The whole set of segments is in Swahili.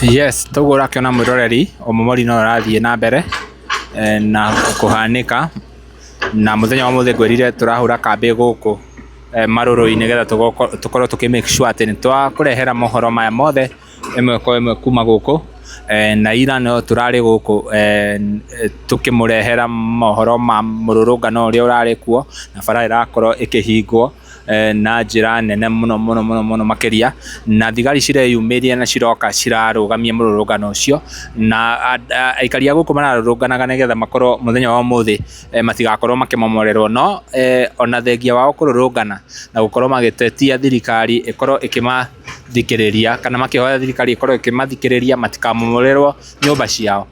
Yes, toguo urakiona mwiroreri omomori no rathie na mbere na kuhanika na muthenya wa muthi ngwirire turahura kambi guku maruru-ini getha tukorwo tuki make sure ati ni twakurehera mohoro maya mothe imwe kwa imwe kuma guku na ira no turari guku tukimurehera mohoro ma mururungano uria urari kuo na bara irakorwo ikihingwo na njira nene muno makiria na thigari cireyumiria na ciroka cirarugamia mururungano ucio na aikaria guku mararunganaga nigetha makorwo muthenya wa muthi matigakorwo makimomorerwo no ona thengia wao kururungana na gukorwo magitetia thirikari ikorwo ikimathikiriria kana makihoya thirikari ikorwo ikimathikiriria matikamomorerwo nyumba ciao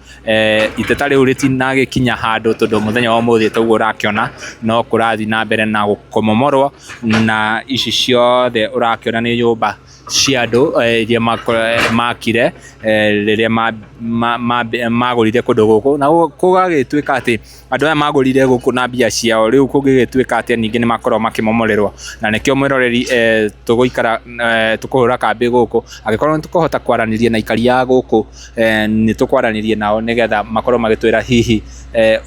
iteta riu ritinagikinya handu tondu muthenya wa muthi toguo urakiona no kurathi na mbere na gukomomorwo na ici ciothe urakiona ni nyumba cia andu iria makire riria magurire kundu guku na kugagituika ati andu aya magurire guku na mbia ciao riu kungigituika ati ningi ni makorwo makimomorerwo na nikio mwiroreri tuguikara tukuhura kambi guku agikorwo ni tukuhota kwaraniria na ikaria guku ni tukwaranirie nao nigetha makorwo magitwira hihi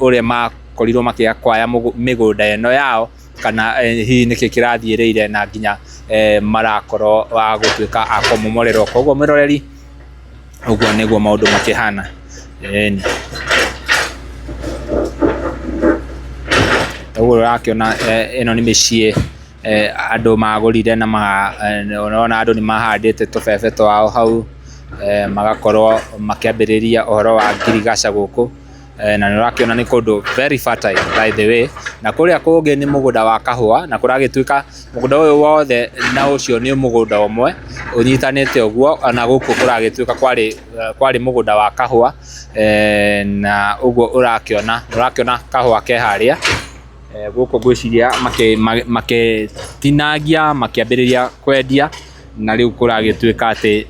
uria makorirwo makiakwaya migunda eno yao kana hihi niki kirathiiriire na nginya marakorwo wa gutuika akomomorerwo koguo mwiroreri uguo niguo maundu makihana uguo urakiona ino ni micii andu magurire na ona andu ni mahandite tubebe twao hau magakorwo makiambiriria uhoro wa ngirigaca guku na nurakiona ni kundu very fertile by the way na kuria kungi ni mugunda wa kahua na kuragituika mugunda uyu wothe na ucio ni mugunda umwe unyitanite uguo na guku kuragituika kwari mugunda wa kahua na uguo urakiona kahua ke haria guku gwiciria makitinagia makiambiriria kwendia na riu kuragituika ati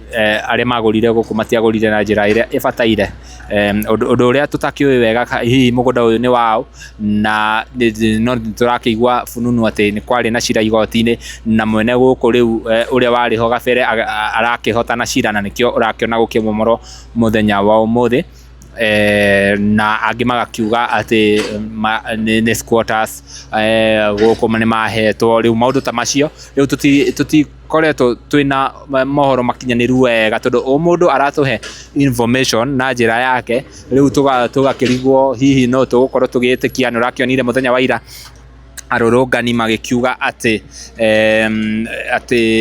aria magurire guku matiagurire na njira iria ibataire. Undu uria tutakiui wega hihi mugunda uyu ni wao, na no turakigwa fununu ati ni kwari na cira igoti-ini na mwene guku riu uria wari ho gabere arakihotana cira, na nikio urakiona gukimomoro muthenya wa umuthi. Na angi magakiuga ati ni squatters guku ni mahetwo. Riu maundu ta macio riu tutikoretwo twina mohoro makinyaniru wega, tondu mundu aratuhe information na njira yake, riu tugakirigwo hihi no tugukorwo tugiitikia. Ni urakionire muthenya wa ira arurungani magikiuga ati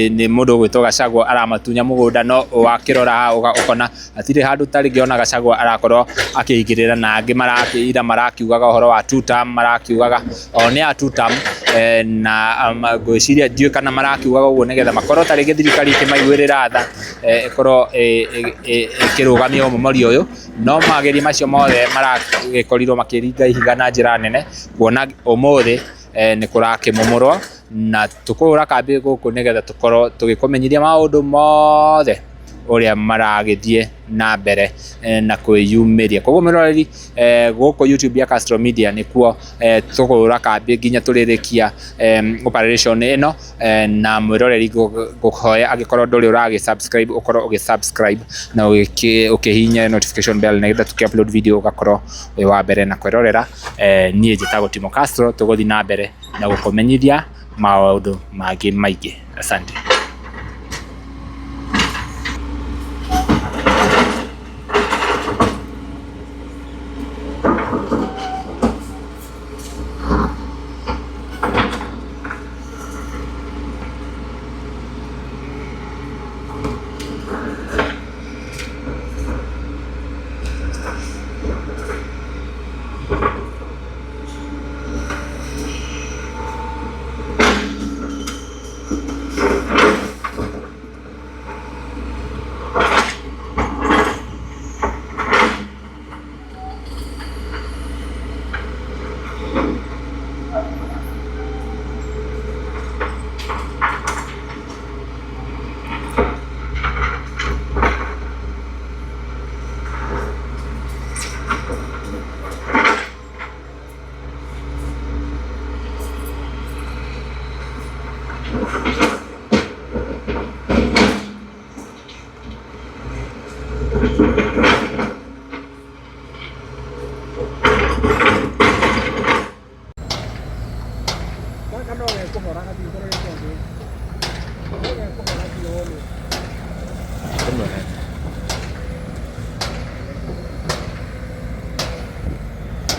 ni mundu gwitwo Gachagua aramatunya mugunda, no wakirora ukona atiri handu tari ngiona Gachagua arakorwo akiigirira, na angi marakiugaga uhoro wa two term, marakiugaga ni a two term, na ngwiciria ndiu kana marakiugaga uguo nigetha makorwo taringi thirikari ikimaiguirira tha ikorwo ikirugamia umomori uyu. No mageria macio mothe marakorirwo makiringa ihiga na njira nene, kuona umuthi ni kurakimomorwo, na tukura kambi guku nigetha tukorwo tugikumenyithia maundu mothe uria maragithie na mbere na kwiyumiria. Koguo miroreri guku YouTube ya Castro Media nikuo tukura kambi nginya turirikia operation ino, na mwiroreri gukoya agikorwo nduri uragi subscribe ukorwo ugi subscribe na ukihinya notification bell nigetha tuki-upload video ugakorwo wi wa mbere na kwirorera. Nie njitagwo Timo Castro, tuguthi na mbere na gukumenyithia maundu mangi maingi. Asante.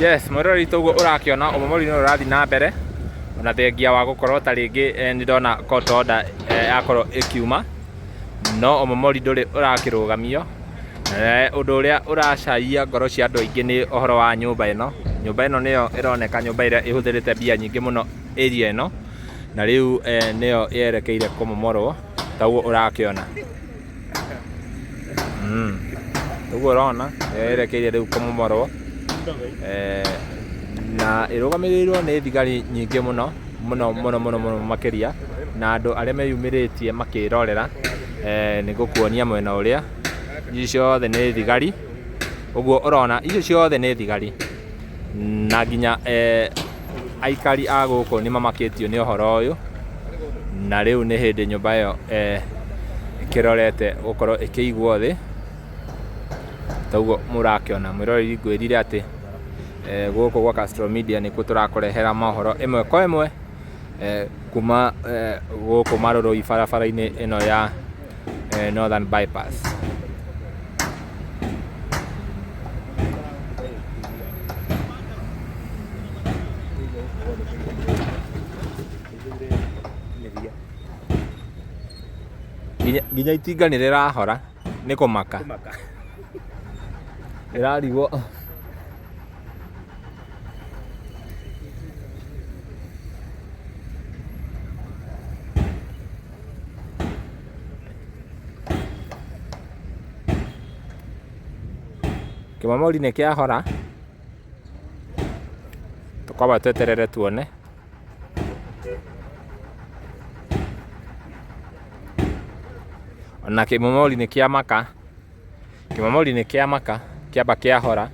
Yes, mwiroreri toguo urakiona umomori no urathi na mbere, ona thengia wa gukorwo ta ringi ni ndona court order yakorwo ikiuma, no umomori nduri urakirugamio. Undu uria uracaia ngoro cia andu aingi ni uhoro wa nyumba ino. Nyumba ino niyo ironeka nyumba iria ihuthirite mbia nyingi muno area ino, na riu niyo yerekeire kumomorwo taguo urakiona. Toguo urona yerekeire riu kumomorwo, na irugamirirwo ni thigari nyingi muno makiria, na andu aria meyumiritie makirorera ni gukuonia mwena uria icio ciothe ni thigari. Uguo urona icio ciothe ni thigari, na nginya aikari a guku ni mamakitio ni uhoro uyu, na riu ni hindi nyumba iyo ikirorete gukorwo ikiigwo thi. Toguo murakiona mwiroreri ngwirire ati guku gwa Castro Media nikuo turakurehera mohoro imwe kwa imwe kuma guku Marurui barabara-ini ino ya Northern Bypass. Nginya itinga ni rirahora ni kumaka irarigwo. Kimomori ni kiahora, tukwamba tweterere tuone. na kimomori nĩ kĩa maka, kimomori nĩ kĩa maka kĩamba kĩahora,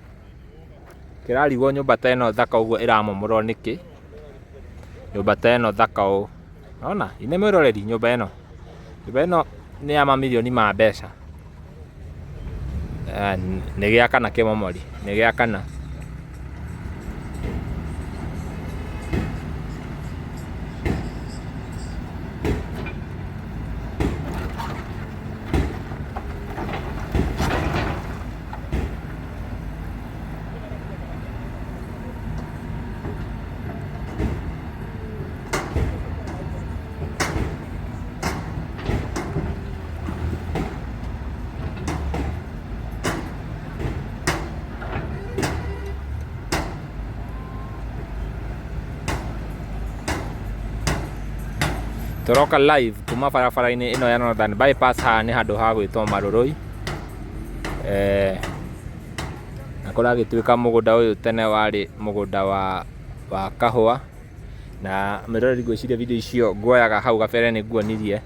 kĩrarigwo nyũmba ta ĩno thaka ũguo ĩramomorwo nĩkĩ, nyũmba ta ĩno thaka ũũ, ona ine mwĩroreri, nyũmba ĩno nĩ ya mamirioni ma mbeca, nĩ gĩakana kĩmomori, nĩ gĩakana. Tũroka live kuma barabara-inĩ ĩno ya Northern Bypass. Haha nĩ handũ ha gwĩtwo Marũrũi, na kũragĩtuĩka mũgũnda ũyũ tene warĩ mũgũnda wa kahũa, na mwĩroreri ngwĩciria video icio nguoyaga hau gabere nĩ nguonirie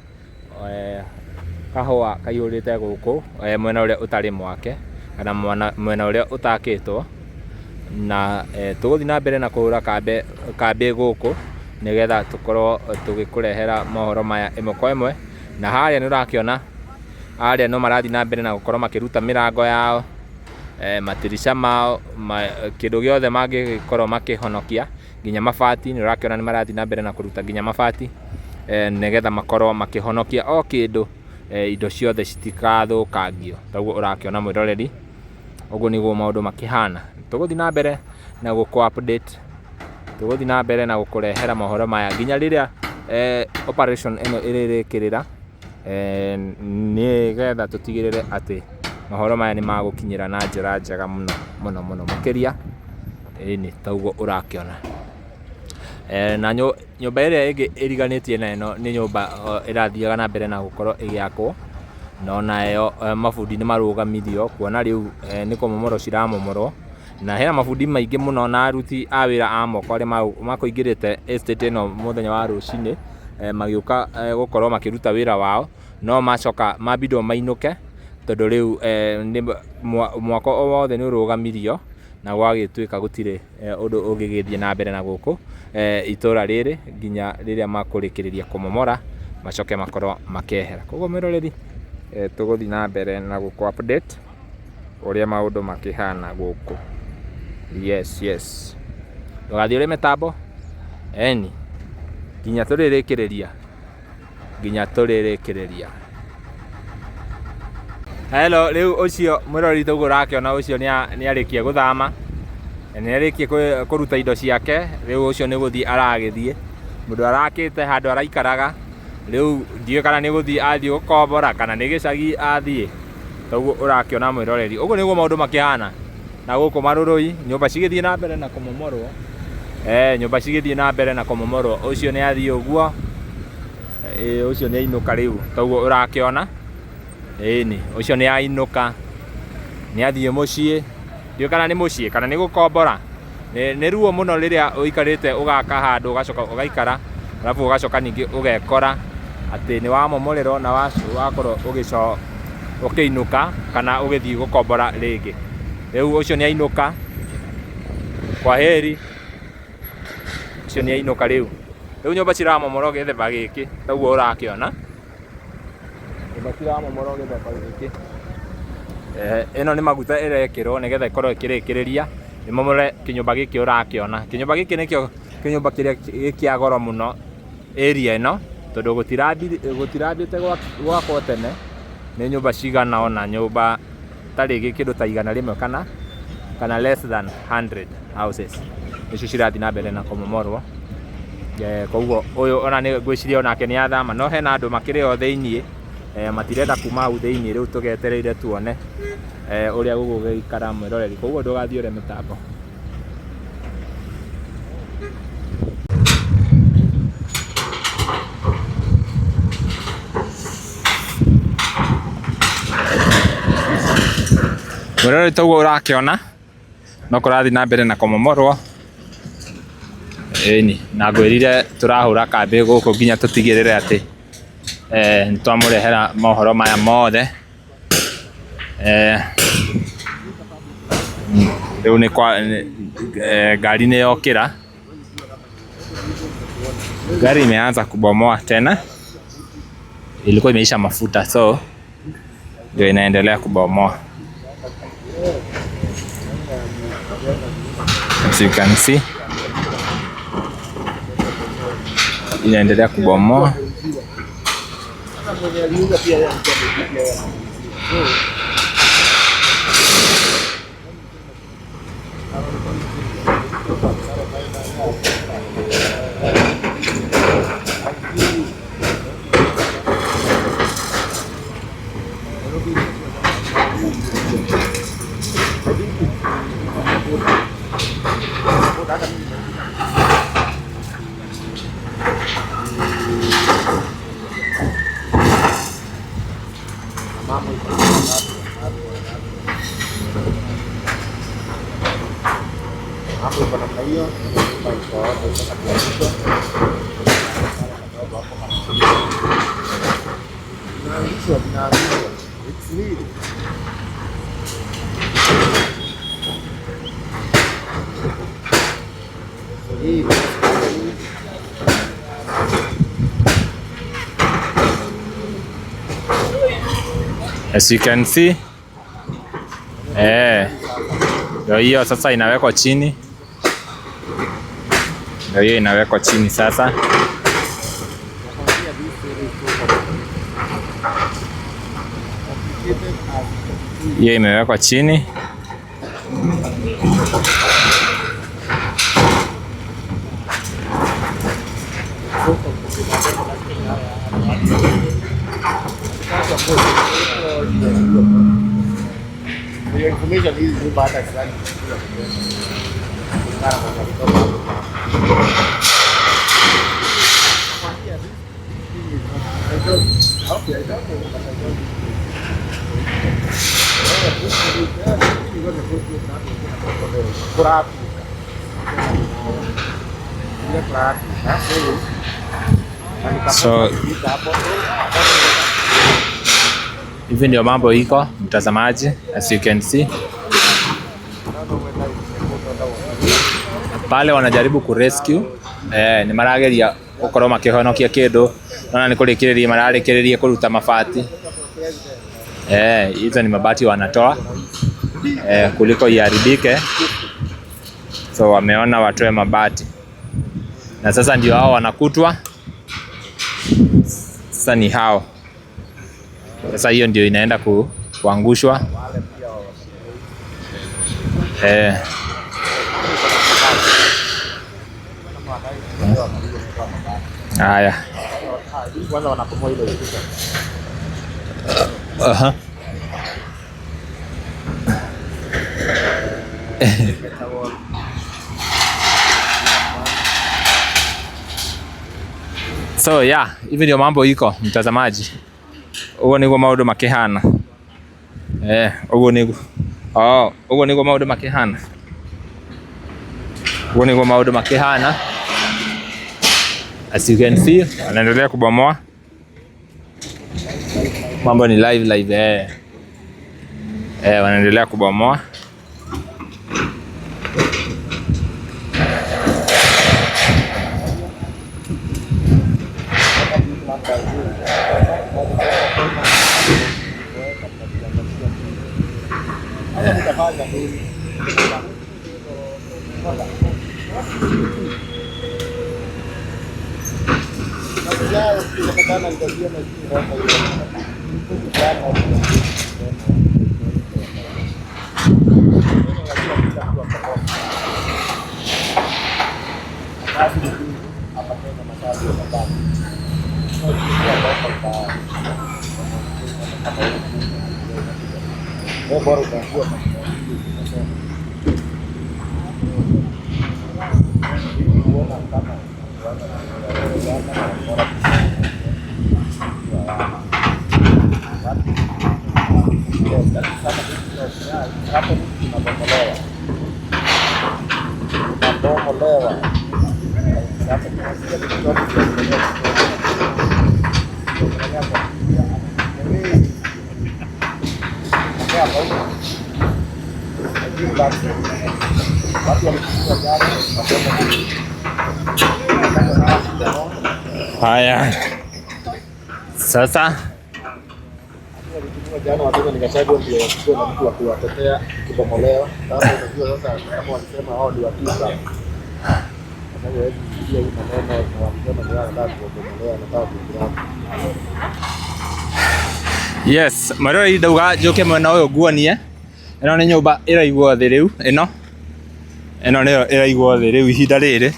kahũa kaihũrĩte gũkũ mwena ũrĩa ũtarĩ mwake kana mwena ũrĩa ũtakĩtwo, na tũgũthiĩ na mbere na kũhũra kambĩ gũkũ nĩgetha tũkorwo tũgĩkũrehera mohoro maya ĩmwe kwa ĩmwe. Na harĩa nĩ ũrakĩona harĩa no marathiĩ na mbere na gũkorwo makĩruta mĩrango yao, matirisha mao, kĩndũ gĩothe mangĩkorwo makĩhonokia, nginya mabati. Nĩ ũrakĩona nĩ marathiĩ na mbere na kũruta nginya mabati nĩgetha makorwo makĩhonokia o kĩndũ, indo ciothe citikathũkangio. Taguo ũrakĩona mwĩroreri, ũguo nĩguo maũndũ makĩhana. Tũgũthiĩ na mbere na gũkũ update, tũgũthiĩ na mbere na gũkũrehera mohoro maya nginya rĩrĩa operation ĩno ĩrĩrĩkĩrĩra, nĩgetha tũtigĩrĩre atĩ mohoro maya nĩ magũkinyĩra na njĩra njega mũno mũno mũno makĩria. Ĩni taguo ũrakĩona, na nyũmba ĩrĩa ĩngĩ ĩriganĩtie na ĩno nĩ nyũmba ĩrathiaga na mbere na gũkorwo ĩgĩakwo, no nayo mabundi nĩ marũgamithio, kuona rĩu nĩ kũmomorwo ciramomorwo, na hena mabundi maingĩ mũno na aruti a wĩra a moko arĩa makũingĩrĩte estate ĩno mũthenya wa rũcinĩ, magĩũka gũkorwo makĩruta wĩra wao, no macoka mambindwo mainũke, tondũ rĩu mwako wothe nĩ ũrũgamirio na gwagĩtuĩka gũtirĩ ũndũ ũngĩgĩthiĩ na mbere na gũkũ itũra rĩrĩ nginya rĩrĩa makũrĩkĩrĩria kũmomora macoke makorwo makĩehera. Koguo mwĩroreri, tũgũthiĩ na mbere na gũkũ update ũrĩa maũndũ makĩhana gũkũ. Yes, ndũgathiĩ ũrĩ mĩtambo, eni nginya tũrĩrĩkĩrĩria. Hello, rĩu ũcio mwĩroreri taguo ũrakĩona ũcio nĩ arĩkia gũthama, nĩ arĩkia kũruta indo ciake, rĩu ũcio nĩ gũthiĩ aragĩthiĩ, mũndũ arakĩte handũ araikaraga, rĩu ndiũĩ kana nĩ gũthiĩ athiĩ gũkombora kana nĩ gĩcagi athiĩ. Taguo ũrakĩona mwĩroreri, ũguo nĩguo maũndũ makĩhana na gũkũ Marũrũi, nyũmba cigĩthiĩ na mbere na kũmomorwo, nyũmba cigĩthiĩ na mbere na kũmomorwo. Ũcio nĩ athiĩ ũguo, ũcio nĩ ainũka rĩu, taguo ũrakĩona, ĩni ũcio nĩ ainũka, nĩ athiĩ mũciĩ, ndiũĩ kana nĩ mũciĩ kana nĩ gũkombora. Nĩ ruo mũno rĩrĩa ũikarĩte ũgaka handũ ũgacoka ũgaikara, arabu ũgacoka ningĩ ũgekora atĩ nĩ wamomorerwo na wakorwo ũkĩinũka kana ũgĩthiĩ gũkombora rĩngĩ. Rĩu ũcio nĩ ainũka, kwa heri, ũcio nĩ ainũka rĩu. Rĩu nyũmba ciramomorwo gĩthemba gĩkĩ, taguo ũrakĩona, nyũmba ciramomorwo gĩthemba gĩkĩ. Ĩno nĩ maguta ĩrekĩrwo nĩgetha ĩkorwo ĩkĩrĩkĩrĩria ĩmomore kĩnyũmba gĩkĩ ũrakĩona. Kĩnyũmba gĩkĩ nĩkĩo kĩnyũmba kĩrĩa gĩa goro mũno area ĩno, tondũ gũtirambĩte gwakwo tene. Nĩ nyũmba cigana ona, nyũmba ta rĩngĩ kĩndũ ta 100 kana less than 100 houses nĩcio cirathiĩ na mbere na kũmomorwo. Koguo ũyũ ona nĩ ngwĩciria onake nĩ athama, no hena andũ makĩrĩ o thĩiniĩ, matirenda kuma hau thĩiniĩ. Rĩu tũgetereire tuone ũrĩa gũgũgĩikara mwĩroreri, koguo ndũgathiĩ ũrĩ mĩtambo. Mwĩroreri taguo ũrakĩona no kũrathiĩ na mbere na kũmomorwo, ĩni na ngwĩrire tũrahũra kambĩ gũkũ nginya tũtigĩrĩre atĩ nitwamurehera mohoro maya mothe riu ni kwa gari ni yokira, gari imeanza kubomoa tena, ilikuwa imeisha mafuta so ndio inaendelea kubomoa. As you can see, inaendelea kubomoa. As you can see, ndio hiyo sasa inawekwa chini, ndio hiyo inawekwa chini sasa. Hiyo imewekwa chini. So hivi ndio mambo iko, mtazamaji, as you can see. Pale wanajaribu kurescue, ni marageria gukorwo makihonokia kindu, nona ni kurikiriria mararikiriria kuruta mabati. Hizo ni mabati wanatoa kuliko iharibike, so wameona watoe mabati, na sasa ndio hao wanakutwa. Sasa ni hao sasa, hiyo ndio inaenda kuangushwa. Haya. So yeah, hivi ndio mambo iko, mtazamaji. Ugo niguo maundu makihana. Ugo niguo maundu makihana. Ugo niguo maundu makihana. As you can see, wanaendelea kubomoa. Mambo ni live. Wanaendelea kubomoa. Haya, sasa jana watu nikachagua ndio wasikuwe na mtu wa kuwatetea kibomolewa. Sasa unajua sasa kama walisema hao ndio wakisa. Sasa hiyo hii maneno na walisema ndio wanataka kubomolewa na nataka kugrab. yes, marora idauga njoke mwena uyu nguonie. Ino ni nyumba iraigwo thi riu ino niyo iraigwo thi riu ihinda riri,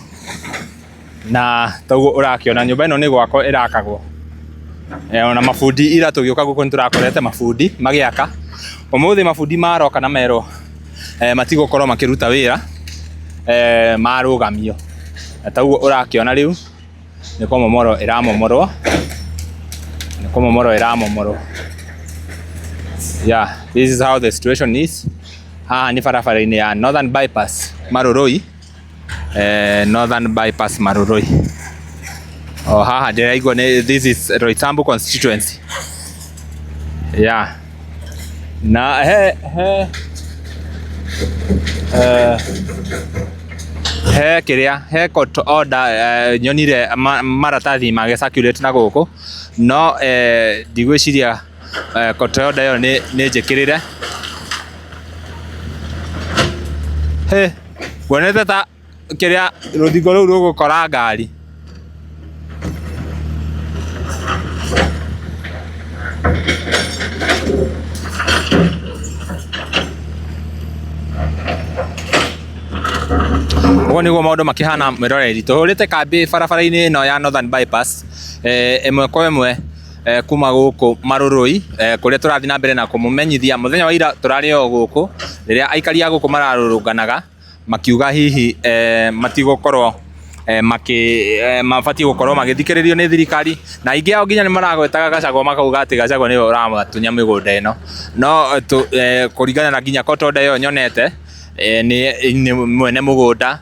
na taguo urakiona nyumba ino ni gwako irakagwo. Ona mafundi ira tugioka guku niturakorete mafundi magiaka. Umuthi mafundi maroka na mero matigokorwo makiruta wira marugamio. Taguo urakiona riu niko momoro iramomorwo. Yeah, this is how the situation is. Ni barabara-ini ya Northern Bypass Maruroi. Northern Bypass Maruroi. Haha ndiraigua this is Roysambu constituency. Yeah. Na he court order nyonire maratathi mage circulate na guku no ndigwiciria court order yo ni njikirire. Wonete ta kiria ruthingo ruu rugukora ngari. Uguo niguo maundu makihana mwiroreri. Tuhurite kambi barabara-ini ino ya Northern Bypass imwe kwa imwe kuma guku Maruroi kuria turathi na mbere na kumumenyithia. Muthenya wa ira turari o guku riria aikari a guku mararurunganaga makiuga hihi matigokorwo mabati gukorwo magithikiririo ni thirikari, na aingi ao nginya ni maragwetaga Gachagua makauga ati Gachagua niwe uramatunya migunda ino. No kuringana na nginya court order yo nyonete ni mwene mugunda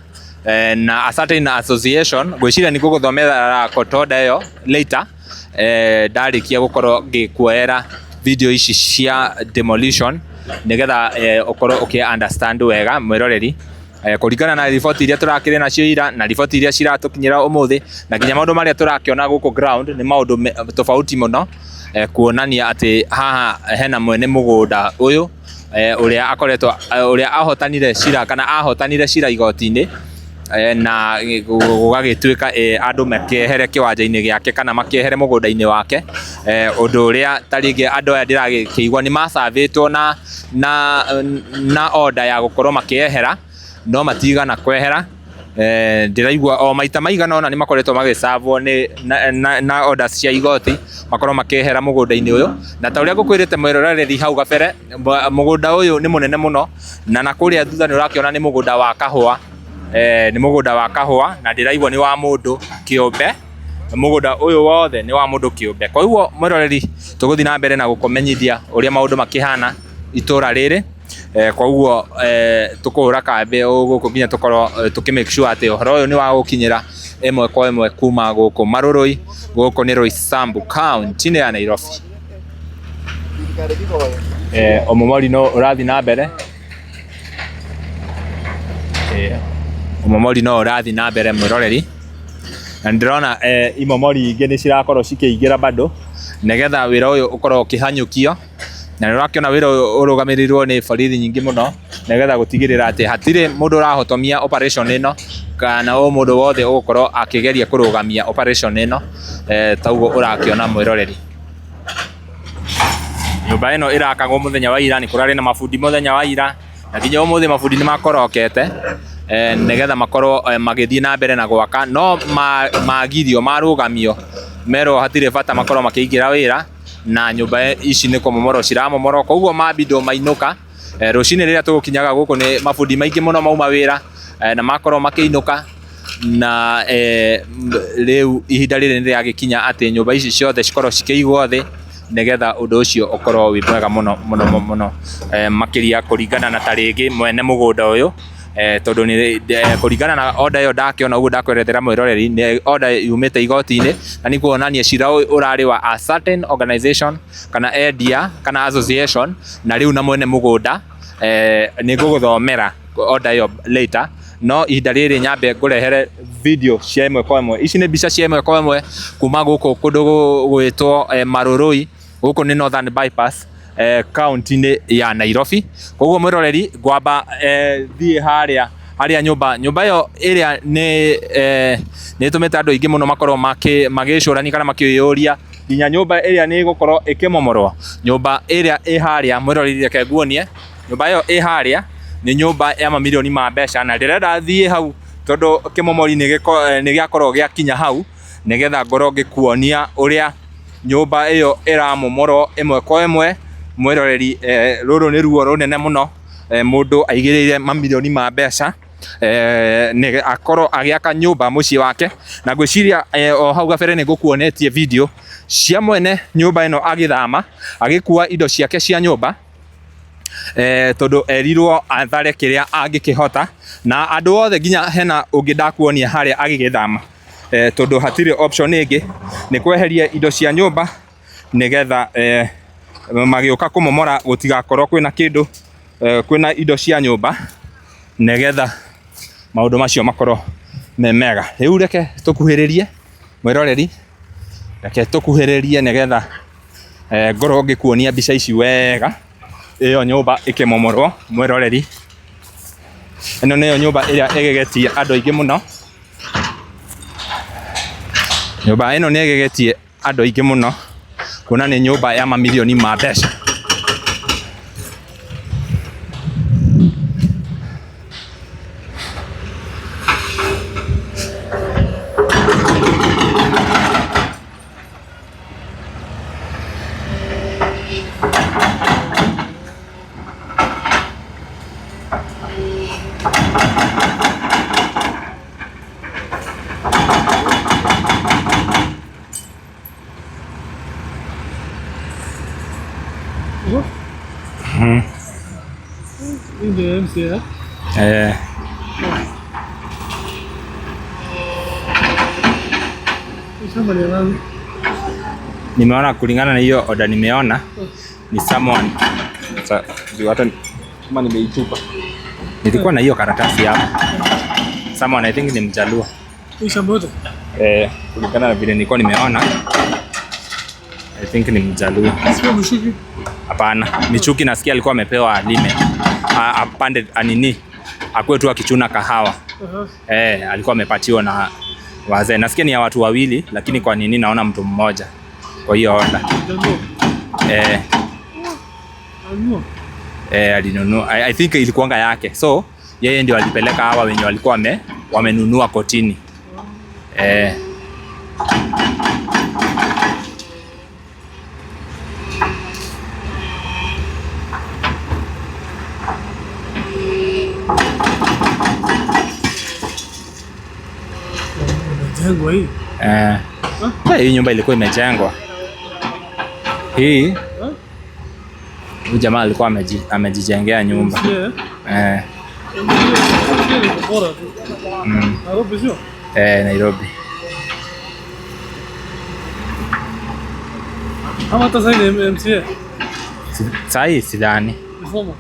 na a certain association gwiciria ni guguthomera court order yo later ndarikia gukorwo ngikuoera video ici cia demolition nigetha ukorwo uki understand wega mwiroreri kuringana na riboti iria turakire nacio ira na riboti iria ciratukinyira umuthi na nginya maundu maria turakiona guku ground ni maundu tofauti muno kuonania ati haha hena mwene mugunda uyu uria akoretwo uria ahotanire cira kana ahotanire cira igoti-ini na gugagituika andu makiehere kiwanja-ini giake kana makiehere mugunda-ini wake undu uria taringi andu aya ndirakiigua ni masavitwo na order ya gukorwo makiehera no matigana kwehera. Ndiraigua o maita maigana ona ni makoretwo magisavwo na orders cia igoti makorwo makehera mugunda-ini uyu, na ta uria ngukwirite mwiroreri hau gabere mugunda uyu ni munene muno na kuria thutha ni urakiona ni mugunda wa kahua. Ni mugunda wa kahua na ndiraigua ni wa mundu kiumbe. Mugunda uyu wothe ni wa mundu kiumbe. Kwa hiyo mwiroreri tuguthi na mbere na gukumenyithia uria maundu makihana itura riri. Kwa hiyo tukuhura kambi guku nginya tukorwo tukimake sure ati uhoro uyu ni wa gukinyira imwe kwa imwe kuma guku Maruroi guku ni Roysambu county ya Nairobi. Omomori no urathi na mbere. Omomori no urathi na mbere mwiroreri, na ndirona imomori ingi ni cirakorwo cikiingira bado nigetha wira uyu ukorwo ukihanyukio, na ni urakiona wira uyu urugamirirwo ni borithi nyingi muno nigetha gutigirira ati hatire mundu urahotomia operation ino kana o mundu wothe ugukorwo akigeria kurugamia operation ino taguo urakiona mwiroreri. Nyumba ino irakagwo muthenya wa ira, ni kurari na mafundi muthenya wa ira, na nginya umuthi mafundi ni makorokete nigetha makorwo magithii na mbere na gwaka, no magirio marugamio mero hatire bata makorwo makiingira wira na nyumba ici ni kumomoro ciramomoro. Koguo mabindo mainuka rucini riria tugukinyaga guku ni mafundi maingi muno mauma wira na makorwo makiinuka, na riu ihinda riri ni riagikinya ati nyumba ici ciothe cikorwo cikiigwo thi nigetha undu ucio ukorwo wi mwega muno muno muno makiria kuringana na taringi mwene mugunda uyu tondu ni kuringana na order yo ndakiona uguo ndakwerethera mwiroreri ni order yumite igoti-ini na ni kuonania cira urari wa a certain organization kana endia kana association na riu na mwene mugunda ni nguguthomera order yo later no ihinda riri nyambe ngurehere video cia imwe kwa imwe. Ici ni mbica cia imwe kwa imwe kuma guku kundu gwitwo Marurui, guku ni Northern Bypass county-ini ya Nairobi. Koguo mwiroreri ngwamba thie haria nyumba yo iria ni tumite andu aingi muno makorwo magicurani kana makiyuria nginya nyumba iria ni gukorwo ikimomorwo. Nyumba iria i haria mwiroreri reke nguonie, nyumba yo i haria ni nyumba ya mamilioni ma mbeca na ndirenda thie hau tondu kimomori ni giakorwo giakinya hau nigetha ngorwo ngikuonia uria nyumba iyo iramomorwo imwe kwa imwe. Mwiroreri ruru ni ruo runene muno, mundu aigirire mamilioni ma mbeca ni akorwo agiaka nyumba mucii wake na gwiciria o hau gabere ni ngukuonetie video cia mwene nyumba ino agithama agikua indo ciake cia nyumba tondu erirwo athare kiria angikihota na andu othe nginya hena ungi ndakuonia haria agigithama tondu hatire option ingi ni kweheria indo cia nyumba nigetha magiuka kumomora gutigakorwo kwina kindu kwina indo cia nyumba nigetha maundu macio makorwo me mega. Riu reke tukuhiririe mwiroreri, reke tukuhiririe nigetha ngorwo ngikuonia mbica ici wega. Iyo nyumba ikimomorwo mwiroreri, ino niyo nyumba iria igegetie andu aingi muno. Nyumba ino ni igegetie andu aingi muno kuna ni nyumba ya mamilioni ma mbeca. Ndio MCA. Nimeona kulingana na hiyo order nimeona ni someone hata kama nimeitupa. Nilikuwa na hiyo karatasi hapa. Someone I think ni Mjaluo. Ishambote. Kulingana na vile nilikuwa nimeona I think ni Mjaluo. Sio Mshuki. Hapana, Michuki nasikia alikuwa amepewa lime. Apande anini. Akwe tu akichuna kahawa. Alikuwa amepatiwa na wazee. Nasikia ni ya watu wawili lakini kwa nini naona mtu mmoja. Kwa hiyo order. Alinunua. I think ilikuanga yake. So, yeye ndio alipeleka hawa wenye walikuwa wamenunua kotini. Hii nyumba ilikuwa imejengwa. Hii huyu jamaa alikuwa amejijengea nyumba. Nairobi sio? Nairobi. Ama hata sasa ni MCA. Sasa sidhani. Mfumo.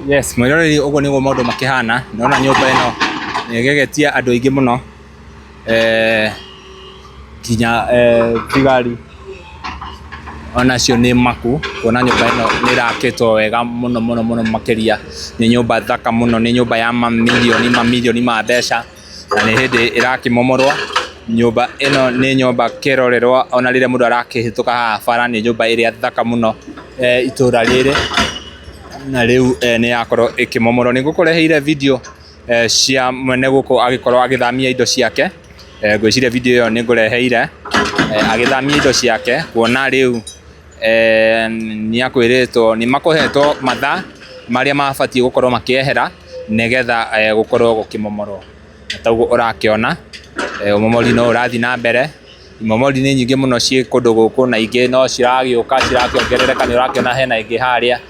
Yes, mwiroreri uguo niguo maundu makihana. Nona nyumba ino nigegetia andu aingi muno, kinya thigari onacio ni maku, kuona nyumba ino ni irakitwo wega muno muno muno makiria. Ni nyumba thaka muno, ni nyumba ya mamilioni ma mbeca, na ni hindi irakimomorwa. Nyumba ino ni nyumba kirorerwa, ona rire mundu arakihituka haha bara, ni nyumba iria thaka muno itura riri, na riu ni yakorwo ikimomorwo. Ni ngukureheire video cia mwene guku agikorwo agithamia indo ciake. Ngwiciria video iyo ni ngureheire agithamia indo ciake, kuona riu ni akwiritwo ni makuhetwo mathaa maria mabatie gukorwo makiehera nigetha gukorwo gukimomorwo. Taguo urakiona umomori no urathi na mbere. Imomori ni nyingi muno cie kundu guku, na ingi no ciragiuka cirakiongerereka. Ni urakiona hena ingi haria.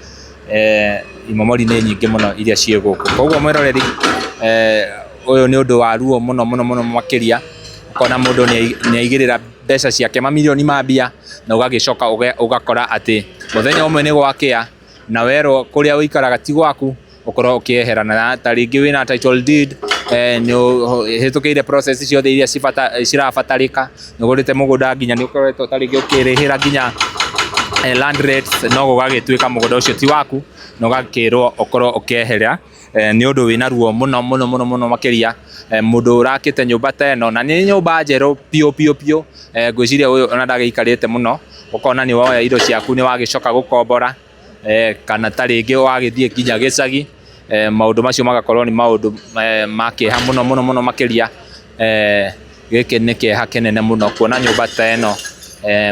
Imomori ni nyingi muno iria cie guku. Koguo mwiroreri, uyu ni undu wa ruo muno muno muno makiria. Ukona mundu ni aigirira mbeca ciake mamilioni ma mbia, na ugagicoka ugakora ati muthenya umwe ni gwakia na werwo kuria uikaraga ti gwaku, ukorwo ukiehera. Na ta ringi wina title deed, ni hitukiire process ciothe iria cirabatarika, ni ugurite mugunda nginya ni ukoretwo ta ringi ukirihira nginya land rates, no gugagituika mugunda ucio ti waku, na ugakirwo ukorwo ukiehera. Ni undu wina ruo muno muno muno muno makiria. Mundu urakite nyumba ta ino, na ni nyumba njeru pio. Ngwiciria uyu ona ndagiikarite muno, ukona ni woya indo ciaku ni wagicoka gukombora, kana ta ringi wagithie kinya gicagi. Maundu macio magakorwo ni maundu makiha muno muno muno makiria. Giki ni kiha kinene muno kuona nyumba ta ino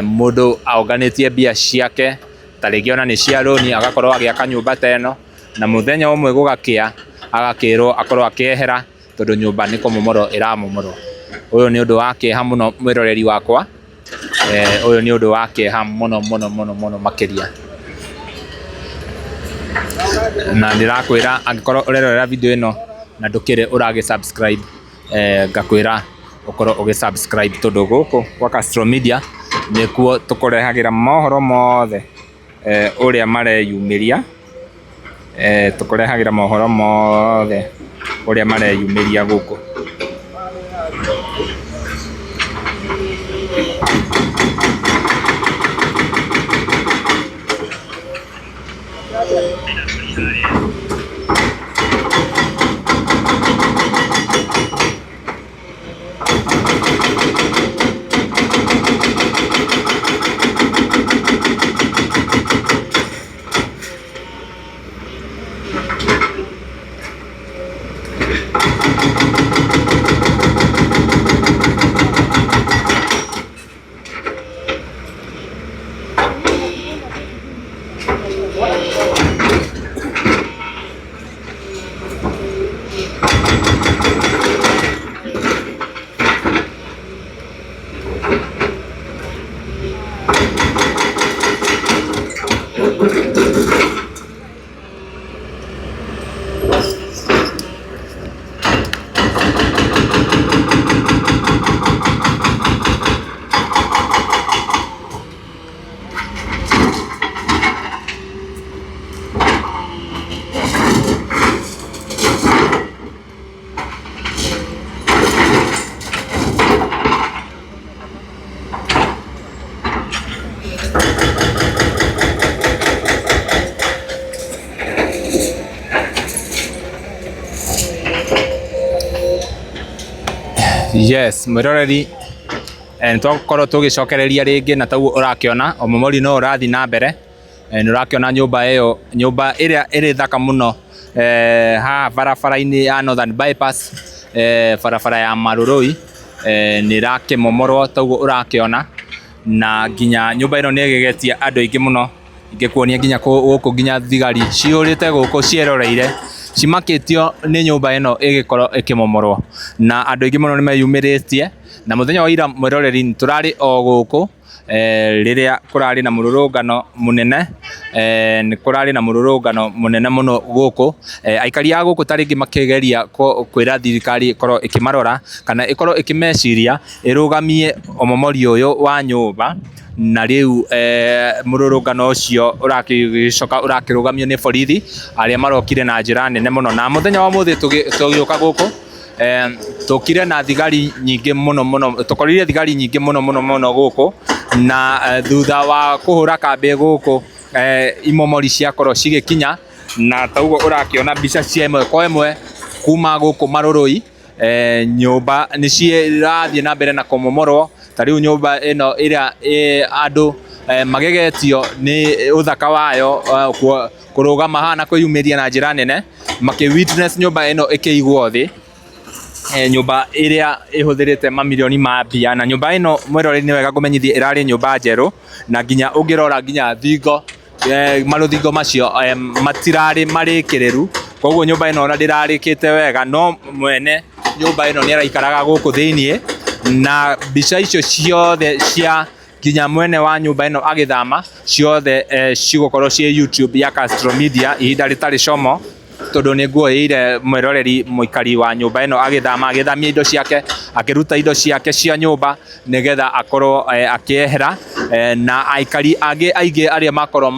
mundu aonganitie mbia ciake, ta ringi ona ni cia roni, agakorwo agiaka nyumba ta ino, na muthenya umwe gugakia agakirwo akorwo akiehera tondu nyumba ni kumomorwo iramomorwo. Uyu ni undu wa kiha muno mwiroreri wakwa. Uyu ni undu wa kiha muno muno muno muno makiria. Na ndirakwira angikorwo urerorera video ino na ndukire uragi subscribe, ngakwira ukorwo ugi subscribe tondu guku kwa Castro Media nikuo tukurehagira mohoro mothe uria mareyumiria. Tukurehagira mohoro mothe uria mareyumiria guku. Yes, mwiroreri, nitwakorwo tugicokereria ringi, na taguo urakiona umomori no urathi na mbere. Ni urakiona nyumba iyo, nyumba iria iri thaka muno ha barabara-ini ya Northern Bypass, barabara ya Marurui, ni irakimomorwo taguo urakiona. Na nginya nyumba ino ni igegetia andu aingi muno, ingikuonia nginya guku nginya thigari ciurite guku cieroreire cimakitio ni nyumba ino igikorwo ikimomorwo, na andu aingi muno ni meyumiritie. Na muthenya wa ira mwiroreri turari o guku riria kurari na mururungano munene ni kurari na mururungano munene muno guku aikari a guku taringi makigeria kwira thirikari ikorwo ikimarora kana ikorwo ikimeciria irugamie omomori uyu wa nyumba na riu mururungano ucio urakicoka urakirugamio ni borithi aria marokire na njira nene muno na muthenya wa muthi tugiuka guku tukire na thigari nyingi muno tukorire thigari nyingi muno guku na thutha wa kuhura kambi guku imomori ciakorwo cigikinya na taugo urakiona mbica cia imwe kwa imwe kuma guku marurui nyumba ni cirathie na mbere na kumomorwo tariu nyumba ino iria andu magegetio ni uthaka wayo kurugama hana kwiyumiria na njira nene maki witness nyumba ino ikiigwo thi nyumba iria ihuthirite mamilioni ma mbia na nyumba ino mwirore ni wega kumenyithia irari nyumba njeru na nginya ungirora nginya thingo maruthingo macio matirari marikiriru koguo nyumba ino ona ndirarikite wega no mwene nyumba ino ni araikaraga guku thiini na mbica icio ciothe cia nginya mwene wa nyumba ino agithama ciothe cigukorwo cie YouTube ya Castro Media ihinda ritari como tondu ni nguoyeire mwiroreri muikari wa nyumba ino agithama agithamia indo ciake akiruta indo ciake cia nyumba nigetha akorwo akiehera na aikari aingi aria makorwo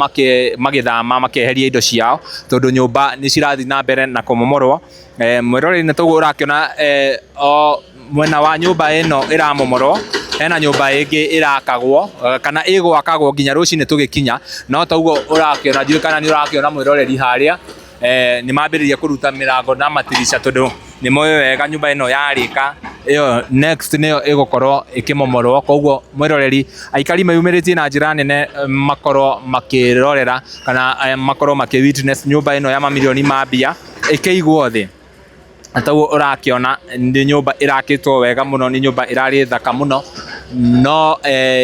magithama makeheria indo ciao tondu nyumba ni cirathi na mbere na kumomorwo mwiroreri ni tugu urakiona o mwena wa nyumba ino iramomorwo hena nyumba ingi irakagwo kana igwakagwo nginya rucini tugikinya no taugo urakiona ndiu kana ni urakiona mwiroreri haria ni mambiriria kuruta mirango na matirisha tondu ni moyo wega nyumba ino yarika iyo next niyo igukorwo ikimomorwo koguo mwiroreri aikari mayumiritie na njira nene makorwo makirorera kana makorwo makiwitness nyumba ino ya mamilioni ma mbia ikiigwo thi ataguo urakiona ndi nyumba irakitwo wega muno ni nyumba irari thaka muno no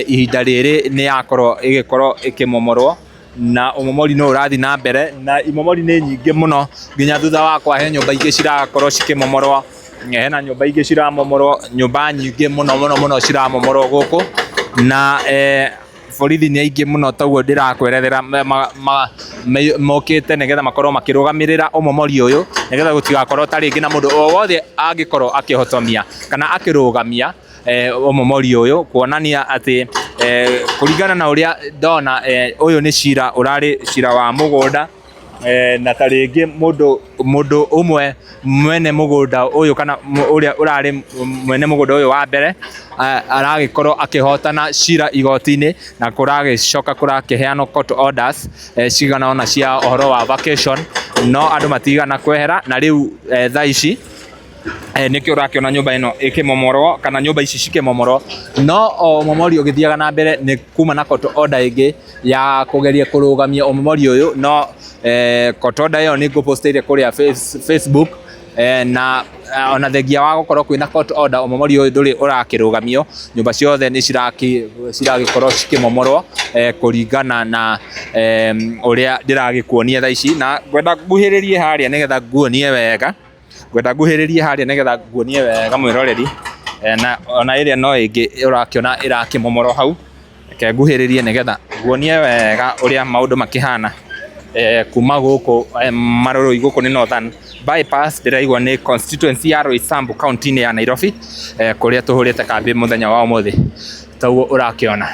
ihinda riri ni yakorwo igikorwo ikimomorwo na umomori no urathi na mbere na imomori ni nyingi muno nginya thutha wa kwa he nyumba ingi cirakorwo cikimomorwo hena nyumba ingi ciramomorwo nyumba nyingi muno ciramomorwo guku na borithi ni aingi muno taguo ndirakwerethera mokite nigetha makorwo makirugamirira umomori uyu nigetha gutigakorwo taringi na mundu o wothe angikorwo akihotomia kana akirugamia umomori uyu kuonania ati kuringana na uria ndona uyu ni cira urari cira wa mugunda na taringi mundu umwe mwene mugunda uyu kana uria urari mwene mugunda uyu wa mbere aragikorwo akihotana cira igoti-ini na kuragicoka kurakiheanwo court orders cigana ona cia ohoro wa vacation no andu matigana kwehera na riu thaa ici nikio urakiona nyumba ino ikimomorwo kana nyumba ici cikimomorwo no o momori ugithiaga na mbere ni kuma na court order ingi ya kugeria kurugamia omomori uyu no court order iyo ni nguposteire kuria Facebook na ona thengia wa gukorwo kwina court order omomori uyu nduri urakirugamio nyumba ciothe ni ciragikorwo cikimomorwo kuringana na uria ndiragikuonia thaa ici na ngwenda nguhiririe haria nigetha nguonie wega mwiroreri na ona iria no ingi urakiona irakimomorwo hau ke nguhiririe nigetha nguonie wega uria maundu makihana kuma guku marurui guku ni Northern Bypass ndiraigwa ni constituency ya Roysambu county ya Nairobi kuria tuhurite kambi muthenya wa umuthi taguo urakiona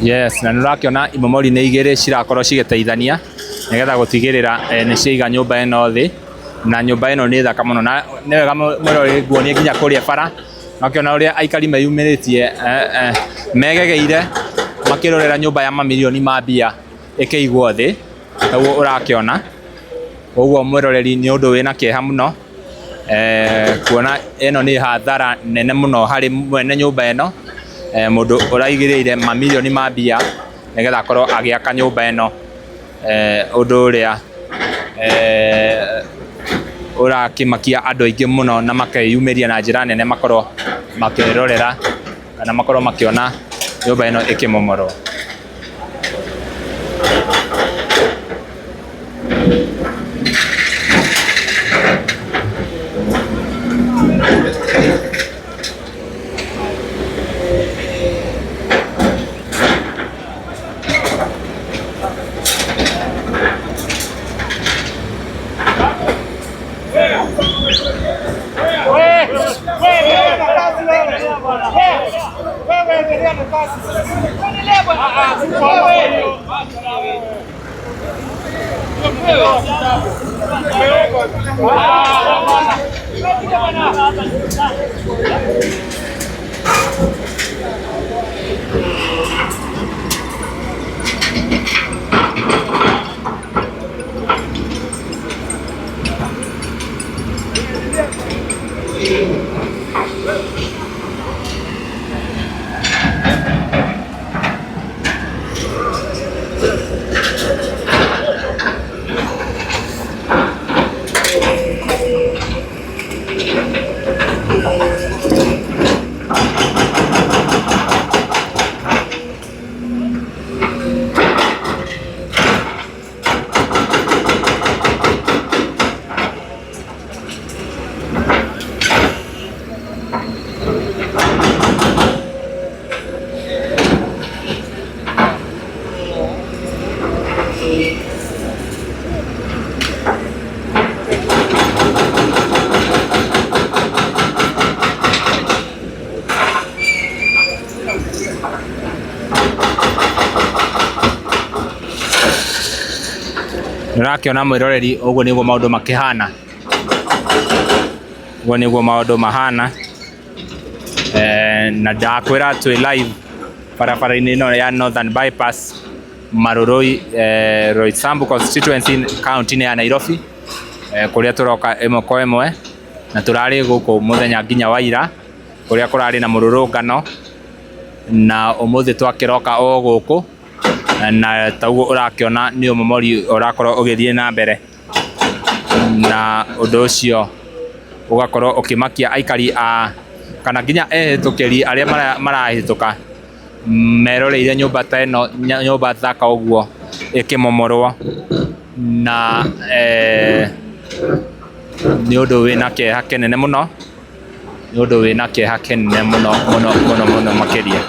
Yes, na nurakiona imomori ni igiri cirakorwo cigiteithania nigetha gutigirira ni ciiga nyumba ino thi na nyumba ino ni thaka muno na ni wega mwiroreri nguonie nginya kuria bara nakiona uria aikari meyumiritie megegeire makirorera nyumba ya mamilioni ma mbia ikiigwo thi taguo urakiona Ũguo mwĩroreri nĩ ũndũ wĩna kĩeha mũno kuona ĩno nĩ hathara nene mũno harĩ mwene nyũmba ĩno, mũndũ ũraigĩrĩire mamirioni ma mbia nĩgetha akorwo agĩaka nyũmba ĩno, ũndũ ũrĩa ũrakĩmakia andũ aingĩ mũno na makeyumĩria na njĩra nene makorwo makĩrorera kana makorwo makĩona nyũmba ĩno ĩkĩmomorwo. Nĩũrakĩona mwĩroreri, ũguo nĩguo maũndũ makĩhana, ũguo nĩguo maũndũ mahana, na ndakwĩra twĩ live barabara-inĩ ĩno ya Northern Bypass Marũrũi, Roysambu constituency county-inĩ ya Nairobi, kũrĩa tũroka ĩmwe kwa ĩmwe, na tũrarĩ gũkũ mũthenya nginya wa ira kũrĩa kũrarĩ na mũrũrũngano, na ũmũthĩ twakĩroka o gũkũ, na taguo ũrakĩona nĩ ũmomori ũrakorwo ũgĩthiĩ na mbere, na ũndũ ũcio ũgakorwo ũkĩmakia aikari kana nginya ehĩtũkĩri arĩa marahĩtũka meroreire nyũmba ta ĩno, nyũmba thaka ũguo ĩkĩmomorwo, na nĩ ũndũ wĩna kĩeha kĩnene mũno, nĩ ũndũ wĩna kĩeha kĩnene mũno mũno mũno mũno makĩria.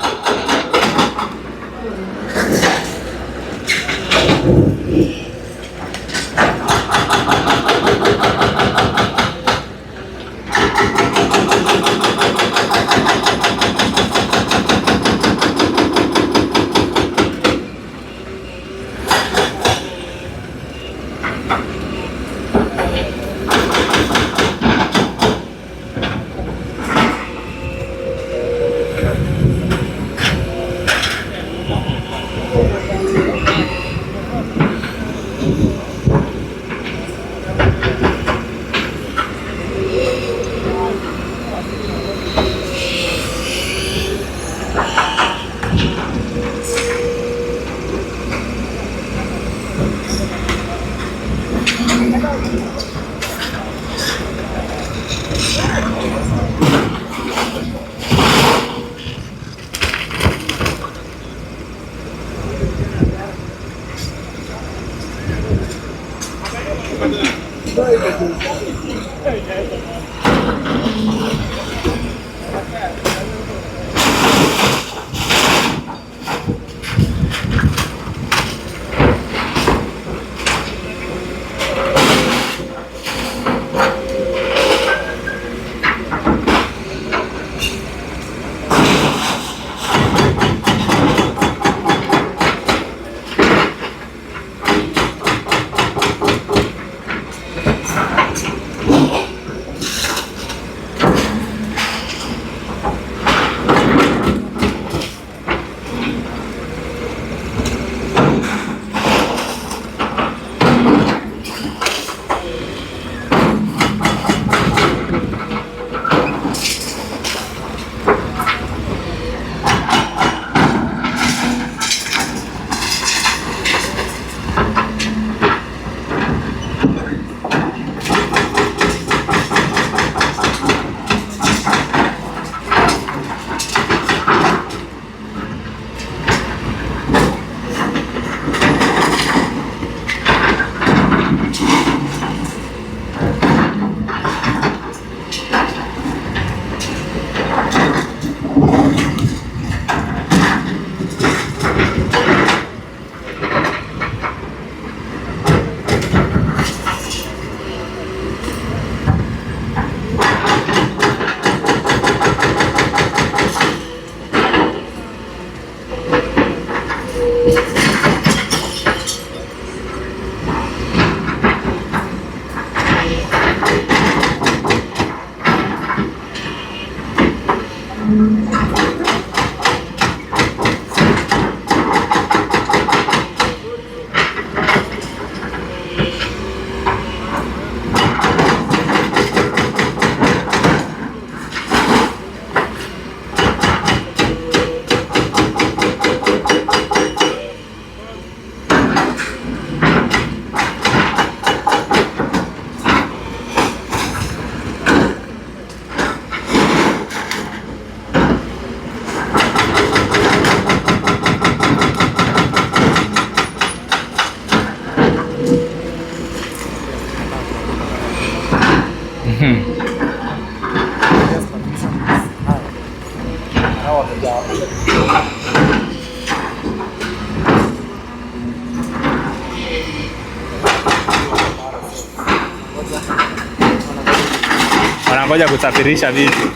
Wanangoja kusafirisha vitu.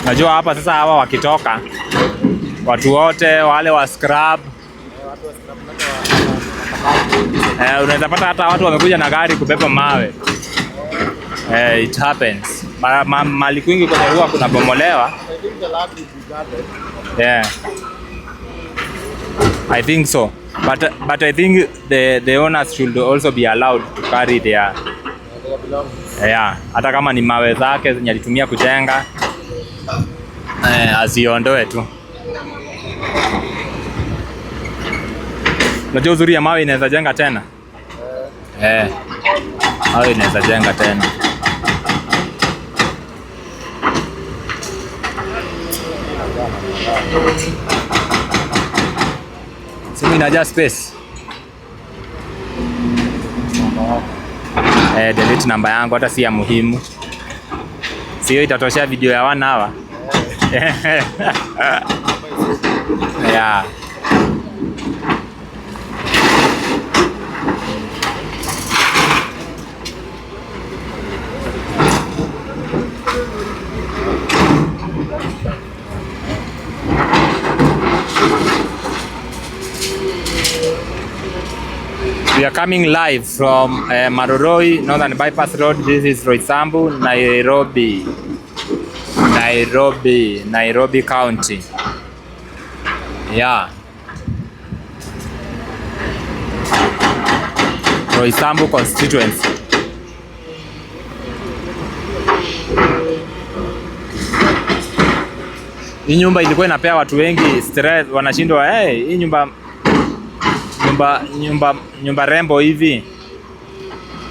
Najua hapa sasa hawa wakitoka watu wote wale wa scrub unaweza pata hata watu wamekuja na gari kubeba mawe. It happens. Mali kwingi kwenye huwa kuna bomolewa. Yeah. I think so. But I think the owners should also be allowed to carry their hata kama ni mawe zake zenye alitumia kujenga aziondoe tu. Unajua uzuri ya mawe inaweza jenga tena. Mawe inaweza jenga tena. Simu inajaa space. Delete namba yangu hata si ya muhimu. Sio itatoshea video ya 1 hour. Yeah. We are coming live from Maroroi, Northern Bypass Road. This is Roysambu, Nairobi County. Yeah. Roysambu constituency. Hii nyumba ilikuwa inapea watu wengi stress, wanashindwa hii nyumba rembo hivi.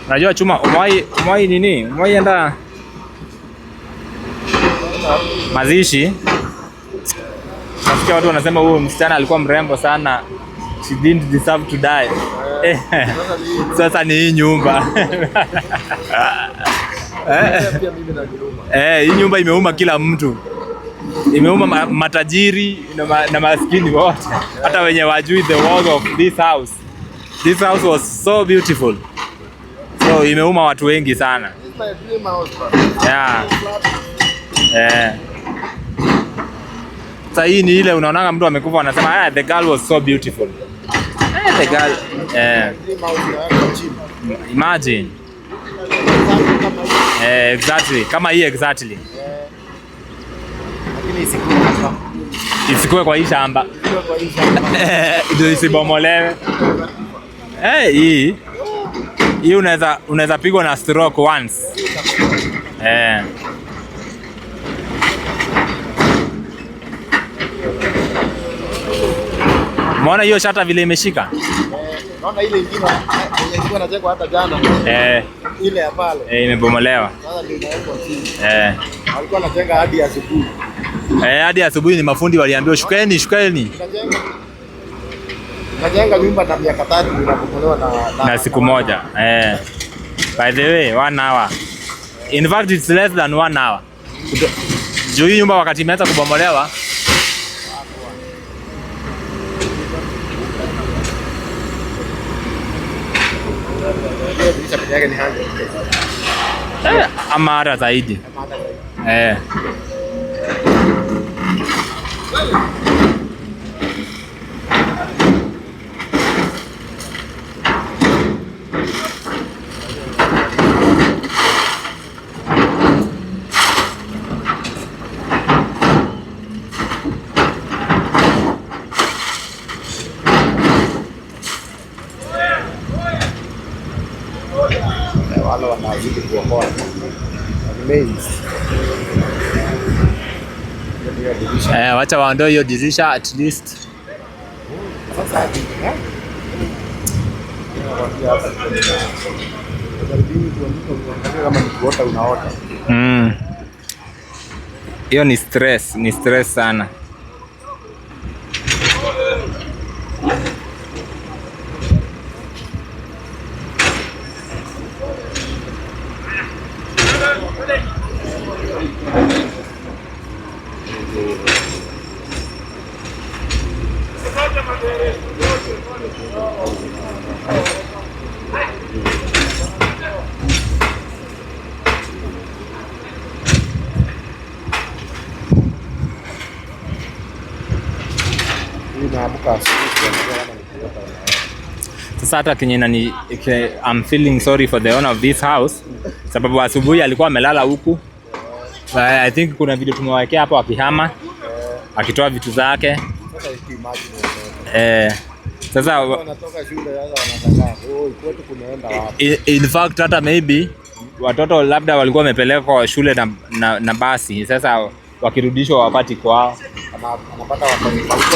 Unajua chuma umwai nini? Umwai enda mazishi. Nasikia watu wanasema huyu msichana alikuwa mrembo sana. She didn't deserve to die. Sasa ni hii nyumba. Hii nyumba imeuma kila mtu. Imeuma matajiri na maskini wote. Hata wenye wajui the walls of this house. This house was so beautiful. So imeuma watu wengi sana. Yeah. Sasa hii ni ile unaonanga mtu amekufa anasema the girl was so beautiful. The girl imagine. Exactly. Kama hii exactly. Isikue kwa hii shamba. Ndio isibomolewe. Hii unaweza pigwa na stroke once. Umeona hiyo shata vile imeshika? Naona ile ingine ilikuwa inajengwa hata jana. Ile ya pale. Imebomolewa. Sasa ndio inaekwa chini. Alikuwa anajenga hadi asubuhi. Hadi asubuhi ni mafundi waliambiwa shukeni. Kajenga nyumba na miaka 3 inabomolewa na siku moja. By the way, 1 hour. In fact it's less than 1 hour. Juu hii nyumba wakati imeanza kubomolewa ama hata zaidi. Wale wanazidi kuokoa wacha waondoe hiyo dirisha at least. Hiyo ni stress sana. Sasa hata kenye I'm feeling sorry for the owner of this house, sababu asubuhi alikuwa amelala huku. I think kuna video tumewekea hapo akihama, akitoa vitu zake. Sasa wanatoka shule wanashangaa, kwetu kunaenda wapi? In fact hata maybe watoto labda walikuwa wamepelekwa shule na basi. Sasa wakirudishwa wapati kwao. Anapata watu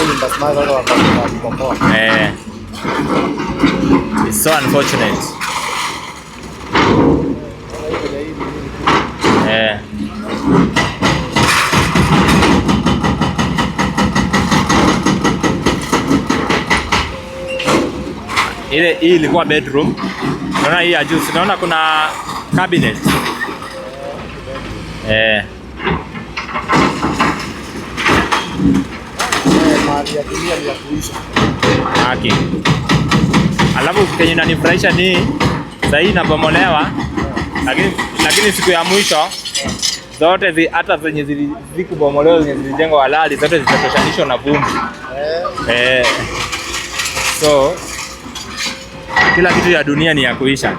nyumba smart wao wapata. It's so unfortunate. Hii ilikuwa bedroom. Unaona hii ya juu, unaona kuna cabinet. Mahali ya dunia ni ya kuishi. Haki. Alafu kenye inanifurahisha ni sasa hii inabomolewa, lakini siku ya mwisho zote hata zenye zilikubomolewa zenye zilijengwa halali zote zitatoshanishwa na vumbi. So kila kitu ya dunia ni ya kuisha.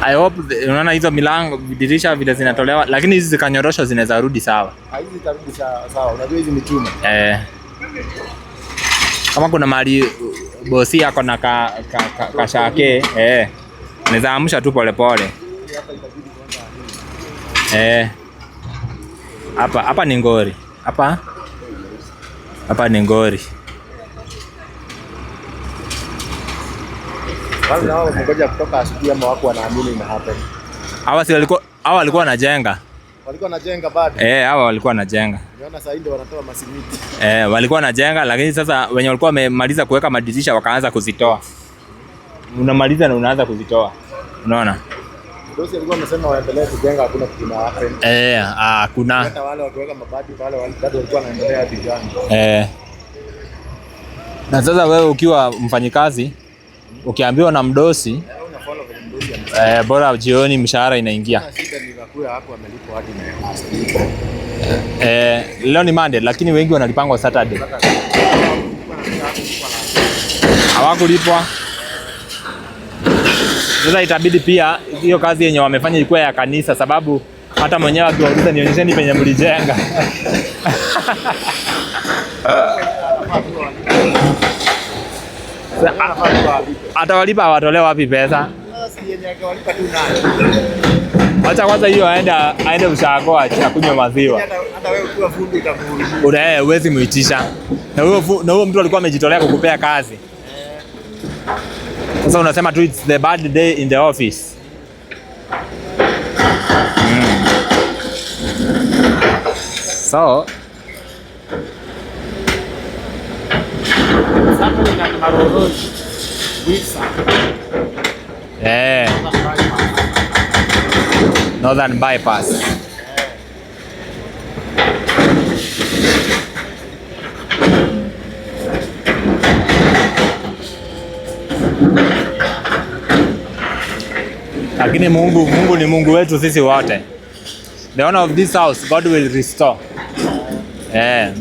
I hope unaona hizo milango dirisha vile zinatolewa, lakini hizi zikanyoroshwa zinaweza rudi sawa. Hizi zitarudi sawa. Unajua hizi ni chuma. Kama kuna mahali bosi yako na kashake naweza amsha tu pole. Hapa ni ngori. Hapa ni ngori. Wale nao wangoja kutoka asubuhi ama wako wanaamini ina happen. Hawa walikuwa wanajenga. Walikuwa wanajenga bado? Hawa walikuwa wanajenga. Unaona sasa ndio wanatoa masimiti. Walikuwa wanajenga, lakini sasa wenye walikuwa wamemaliza kuweka madirisha wakaanza kuzitoa. Unamaliza na unaanza kuzitoa. Unaona? Bosi alikuwa anasema waendelee kujenga, hakuna kitu na happen. Hakuna. Hata wale wakiweka mabati pale bado walikuwa wanaendelea dijani. Na sasa wewe ukiwa mfanyikazi ukiambiwa na mdosi bora jioni mshahara inaingia. Leo ni Monday lakini wengi wanalipangwa Saturday. Hawakulipwa. Sasa itabidi pia hiyo kazi yenye wamefanya ilikuwa ya kanisa, sababu hata mwenyewe akiwauliza nionyesheni penye mlijenga. Atawalipa awatolee wapi pesa? Wacha kwanza hiyo aende ushago akunywe maziwa. Hata wewe ukiwa fundi utakuhurumia. Huwezi muitisha. Na huyo mtu alikuwa amejitolea kukupea kazi. Sasa unasema tu it's the bad day in the office. So Northern bypass. Lakini Mungu ni Mungu wetu sisi wote. The owner of this house, God will restore.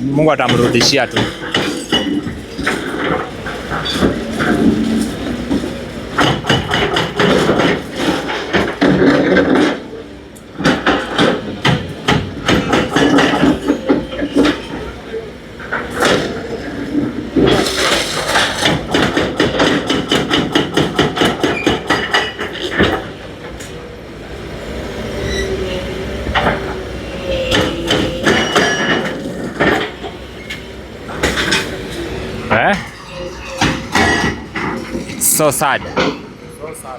Mungu atamrudishia tu. So sad.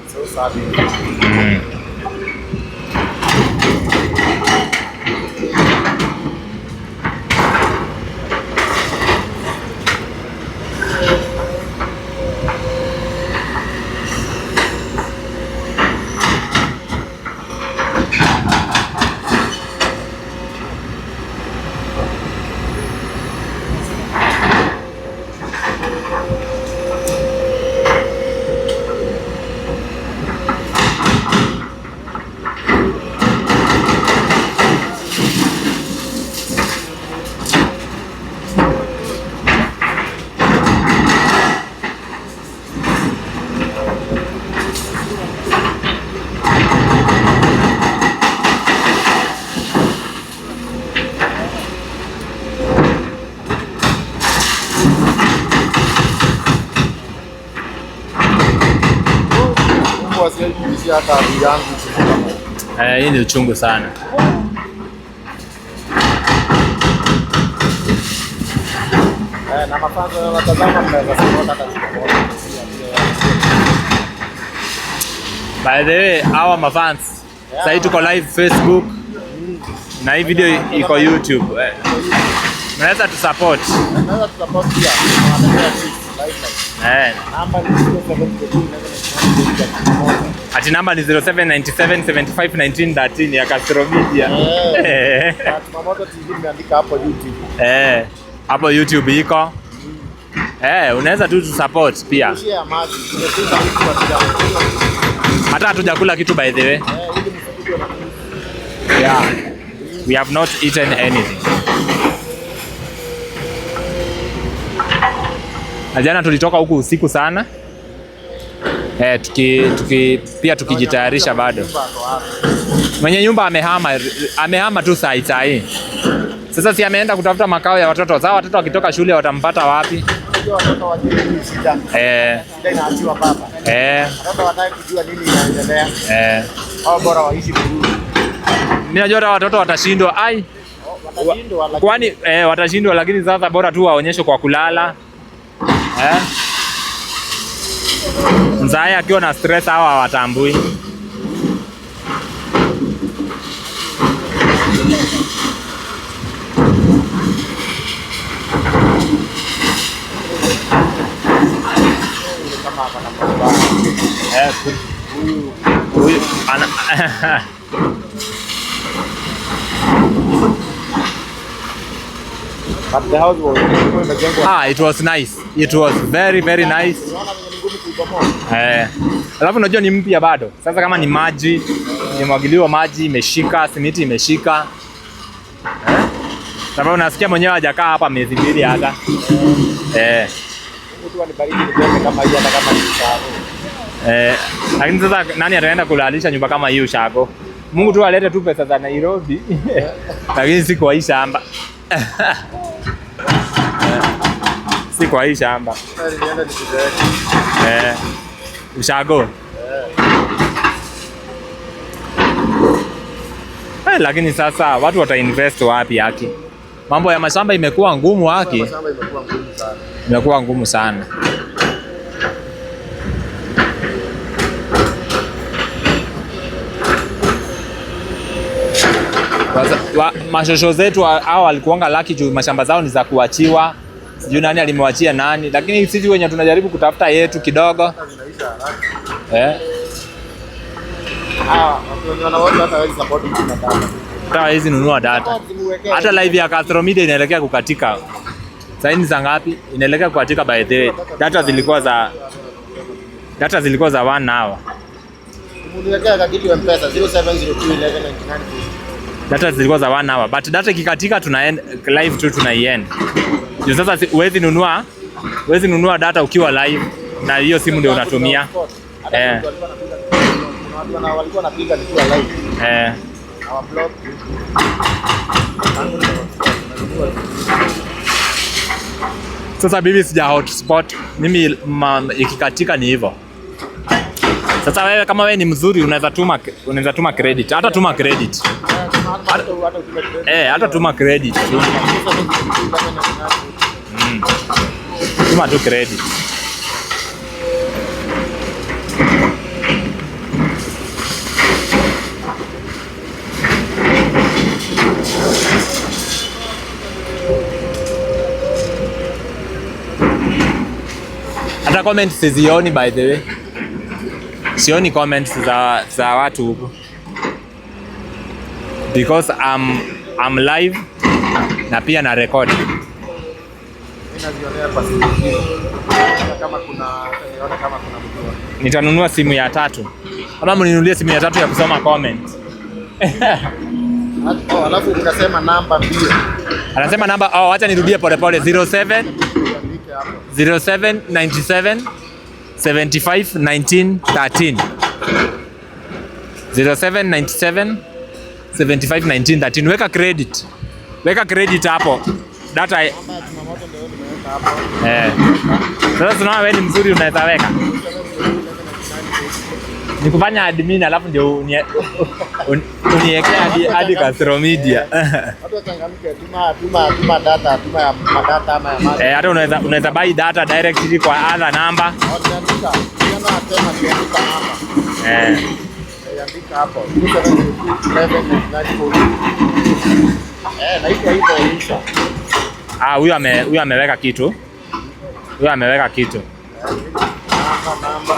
So sad. Hii ni uchungu sana. Na mafanzo wanatazama mnaweza kuona By the way, our mafans. Sasa tuko live Facebook. Na hii video iko YouTube. Mnaweza tu support. Pia. Namba ni 0792. Ati namba ni 0797751913 ya Castro Media. Tumamoto TV imeandika hapo YouTube. Hapo YouTube iko. Unaweza tu support pia. Hata hatujakula kitu by the way. Yeah. We have not eaten anything. Na jana tulitoka huku usiku sana. Pia tukijitayarisha bado. Mwenye nyumba amehama tu saa hii. Sasa si ameenda kutafuta makao ya watoto. Sasa watoto wakitoka shule watampata wapi? Watoto wajui shida. Shida inaachiwa baba. Watoto wanataka kujua nini inaendelea. Hao bora waishi vizuri. Mimi najua watoto watashindwa. Watashindwa kwani watashindwa, lakini sasa bora tu waonyeshe kwa kulala. Mzae akiwa na stress hawa hawatambui. Huyu ana But the house was it was nice. It was very nice. Alafu unajua ni mpya bado. Sasa kama ni maji, imemwagiliwa maji, imeshika, simiti imeshika. Sababu unasikia mwenyewe hajakaa hapa miezi mbili hata. Mtu anibariki nijenge kama hii hata kama ni ushago. Lakini sasa nani ataenda kulalisha nyumba kama hii ushago? Mungu tu alete tu pesa za Nairobi. Lakini si kwa hii shamba. Si kwa hii shamba. Nienda nikuje. Ushago. Lakini sasa watu watainvest wapi haki? Mambo ya mashamba imekuwa ngumu haki. Mashamba imekuwa ngumu sana. Imekuwa ngumu sana. Mashosho zetu hao walikuanga lucky juu mashamba zao ni za kuachiwa. Sijui nani alimewachia nani, lakini sisi wenye tunajaribu kutafuta yetu kidogo. Hata hizi nunua data. Hata live ya Castro Media inaelekea kukatika. Saini za ngapi? Inaelekea kukatika by the way. Data zilikuwa za 1 hour. Uniwekea kitu M-Pesa 07021199. Data zilikuwa za 1 hour, but data ikikatika tuna end live tu tunaiend. Ndio sasa huwezi nunua data ukiwa live na hiyo simu ndio unatumia. Walikuwa wanapiga nikiwa live. Our blog. Sasa bibi sija hotspot. Mimi ikikatika ni hivyo. Sasa wewe kama wewe ni mzuri unaweza tuma credit. Hata tuma credit. Hata tuma credit. Tuma tu credit. Hata comment sizioni by the way. Sioni comments za watu huko. Because I'm live na pia na record. Ninazionea kwa simu hii. Kama kuna mtu. Nitanunua simu ya 3. Kama mninunulie simu ya 3 ya kusoma comment. Alafu unasema namba mbili. Anasema namba, acha nirudie polepole 07 97 75 19 13. 0797 75 19 13. Weka credit hapo. Data namba ya Jumamoto ndio nimeweka hapo. Sasa tunaona wewe ni mzuri unaweza weka. Nikufanya admin alafu ndio uniwekea hadi Castro Media. Watu wachangamke, tuma data, tuma ya data ama ya mali. Hata unaweza buy data directly kwa other number. Andika namba. Andika hapo. 1199. Na hivyo insha. Huyu ameweka kitu. Namba.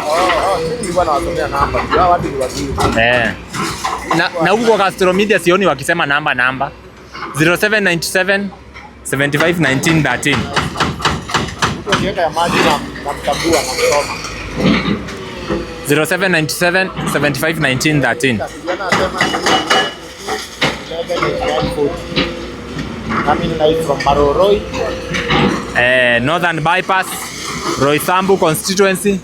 Nilikuwa nawasomea namba. Hao watu ni wazuri. Na huko kwa Castro Media sioni wakisema namba. 0797 75 19 13. Mtu akiweka ya maji na mkagua na kusoma. 0797 75 19 13. Kijana anasema 11 coming live from Maroroi. Northern Bypass, Roysambu constituency.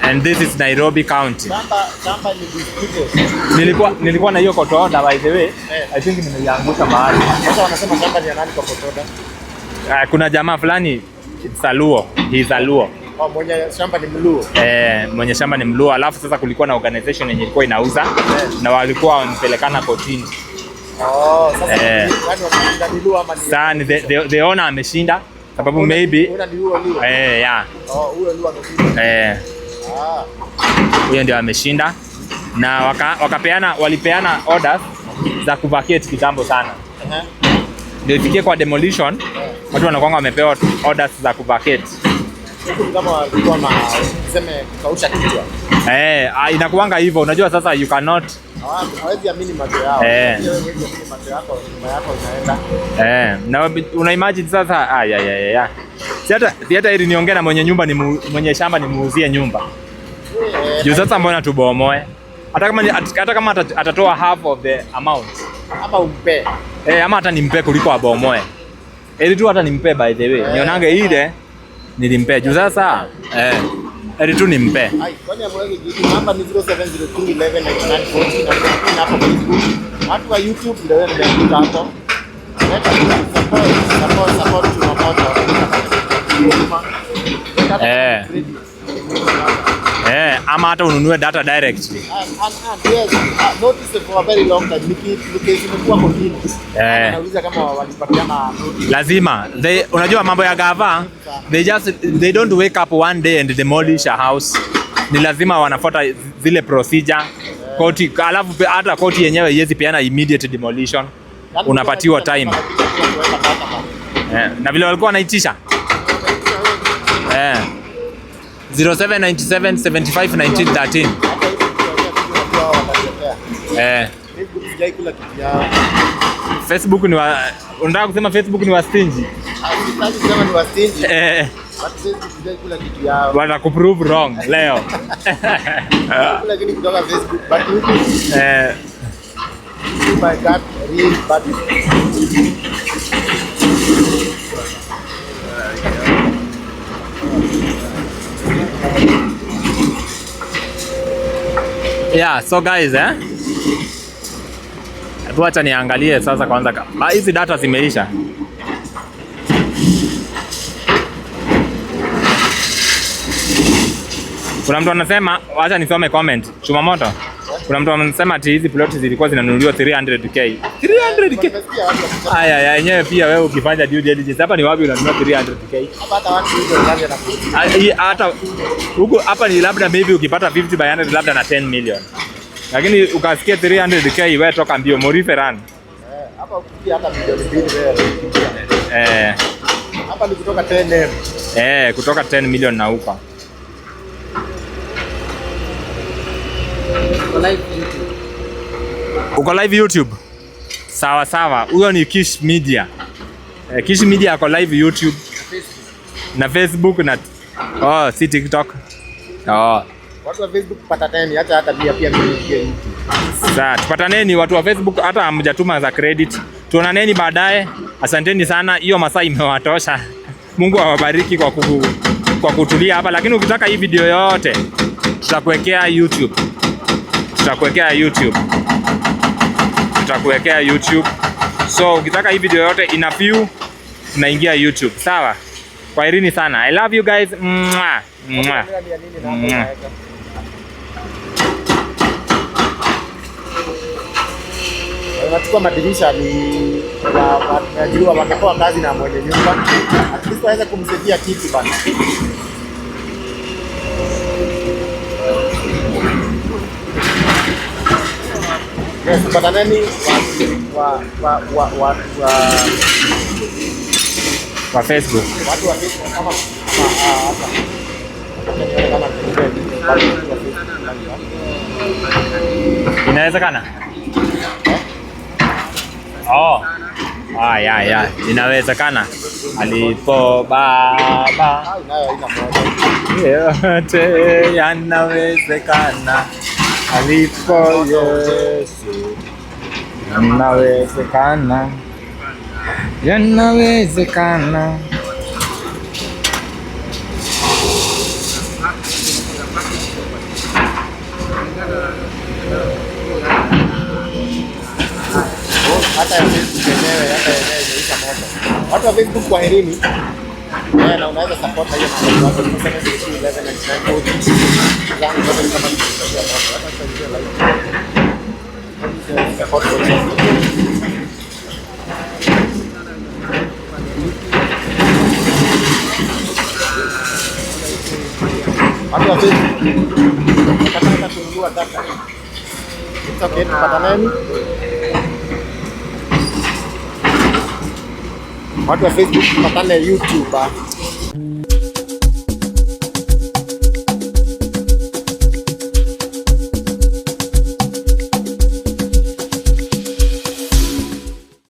And this is Nairobi County. Shamba ni district. Nilikuwa na hiyo kotoda by the way. I think nimeiangusha mahali. Sasa wanasema shamba ni nani kwa kotoda? Kuna jamaa fulani Saluo. He is a Luo. Mwenye shamba ni Mluo. Mwenye shamba ni Mluo. Alafu sasa kulikuwa na organization yenye ilikuwa inauza na walikuwa wamepelekana kotini. Sasa yani wameshinda ni Luo ama ni? Sasa the owner ameshinda sababu maybe Una ni Luo. yeah. Huyo Luo ameshinda. Huyo ndio ameshinda na walipeana orders za kuvacate kitambo sana. Ndio ifikie kwa demolition, watu wanakuanga wamepewa orders za kuvacate. Kama walikuwa sema kausha kichwa. Inakuanga hivyo. Unajua sasa you cannot hawezi amini macho yao. Wewe amini macho yako, nyuma yako inaenda. Na una imagine sasa Si hata ili niongee na mwenye nyumba mwenye shamba nimuuzie nyumba. Juu sasa mbona tubomoe? Hata kama atatoa half of the amount. Ama umpe. Ama hata nimpe kuliko abomoe. Ili tu hata nimpe by the way. Nionange ile nilimpe. Juu sasa ili tu nimpe. Kwani amweke kitu namba ni 0702119940 na hapo Facebook. Watu wa YouTube ndio wao nimeandika hapo. Support Jumamoto. Ama hata ununue data directly. Yes, notice for a very long time. Nimekuwa kotini. Nauliza kama walipatiana notice. Lazima. Unajua mambo ya gava, they don't wake up one day and demolish a house. Ni lazima wanafuata zile procedure. Koti, alafu hata koti yenyewe haiwezi peana immediate demolition. Unapatiwa time. Na vile walikuwa wanaitisha 0797 75 19 13. Facebook ni unataka kusema Facebook ni wastingy? Sitaki kusema ni wastingy. Facebook kula kitu yao. Wana kuprove wrong leo. Kula kitu kutoka Facebook but my God, real bad. Yeah, so guys acha niangalie sasa kwanza hizi data zimeisha. Kuna mtu anasema, acha nisome comment. Chumamoto. Kuna mtu anasema ati hizi plot zilikuwa zinanunuliwa 300k. 300k. Aya, yenyewe pia wewe ukifanya due diligence hapa ni wapi unanunua 300k? Hata watu hizo wanaanza na hata huko hapa ni labda maybe ukipata 50 by 100 labda na 10 million. Lakini ukasikia 300k wewe toka mbio Morife run. Hapa ukifikia hata milioni 2 wewe. Hapa ni kutoka 10 kutoka 10 million na upa. Uko live YouTube? Sawa sawa. Huyo ni Kish Media. Kish Media ako live YouTube na Facebook na si TikTok. Watu wa Facebook pataneni hata pia mimi YouTube. Sasa tupataneni watu wa Facebook, hata hamjatuma za credit. Tuonaneni baadaye. Asanteni sana. Hiyo masaa imewatosha. Mungu awabariki kwa kutulia hapa, lakini ukitaka hii video yote tutakuwekea YouTube. So ukitaka hii video yote ina view unaingia YouTube. Sawa? Kwaherini sana. I love you guys. Wanachukua madirisha ni wajua wamekoa kazi na mwenye nyumba. At least waweza kumsaidia kitu bana. Yes, pataneni wa Facebook. Watu wa Facebook kama inawezekana? Ya, inawezekana. Alipo Baba yote yanawezekana. Alipo Yesu yanawezekana. hata Facebook yenyewe imeisha moto. Watu wa Facebook kwaherini. Na unaweza support hiyo mambo yako. Tumesema 11 and 9 zangu zote kama tunazoea moto. Hata sasa live. Support watu wa Facebook. Nataka kununua data. Okay, tupataneni. Watu wa Facebook tupatane YouTube.